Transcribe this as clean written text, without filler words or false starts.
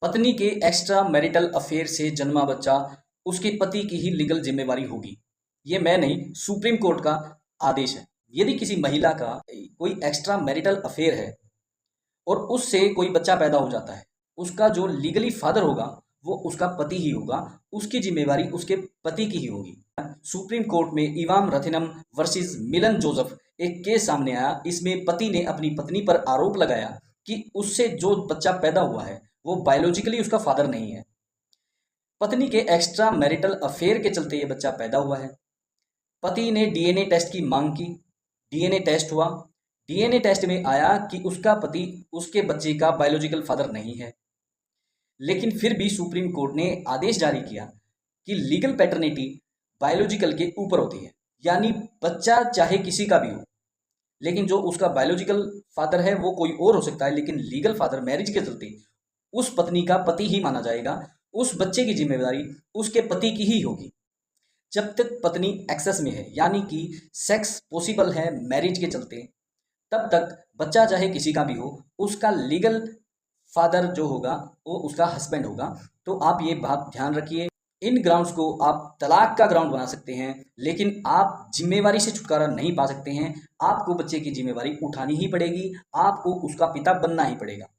पत्नी के extra marital affair से जन्मा बच्चा उसके पति की ही लीगल जिम्मेवारी होगी। ये मैं नहीं, सुप्रीम कोर्ट का आदेश है। यदि किसी महिला का कोई एक्स्ट्रा मैरिटल अफेयर है और उससे कोई बच्चा पैदा हो जाता है, उसका जो लीगली फादर होगा वो उसका पति ही होगा, उसकी जिम्मेवारी उसके पति की ही होगी। सुप्रीम कोर्ट में इवाम रथिनम वर्सेस मिलन जोसेफ एक केस सामने आया। इसमें पति ने अपनी पत्नी पर आरोप लगाया कि उससे जो बच्चा पैदा हुआ है वो बायोलॉजिकली उसका फादर नहीं है। पत्नी के एक्स्ट्रा मैरिटल अफेयर के चलते ये बच्चा पैदा हुआ है। पति ने डीएनए टेस्ट की मांग की, डीएनए टेस्ट हुआ। डीएनए टेस्ट में आया कि उसका पति उसके बच्चे का बायोलॉजिकल फादर नहीं है। लेकिन फिर भी सुप्रीम कोर्ट ने आदेश जारी किया कि लीगल पैटर्निटी बायोलॉजिकल के ऊपर होती है, यानी बच्चा चाहे किसी का भी हो, लेकिन जो उसका बायोलॉजिकल फादर है वो कोई और हो सकता है, लेकिन लीगल फादर मैरिज के चलते उस पत्नी का पति ही माना जाएगा। उस बच्चे की जिम्मेदारी उसके पति की ही होगी। जब तक पत्नी एक्सेस में है, यानी कि सेक्स पॉसिबल है मैरिज के चलते, तब तक बच्चा चाहे किसी का भी हो, उसका लीगल फादर जो होगा वो उसका हस्बैंड होगा। तो आप ये बात ध्यान रखिए। इन ग्राउंड्स को आप तलाक का ग्राउंड बना सकते हैं, लेकिन आप जिम्मेवारी से छुटकारा नहीं पा सकते हैं। आपको बच्चे की जिम्मेवारी उठानी ही पड़ेगी, आपको उसका पिता बनना ही पड़ेगा।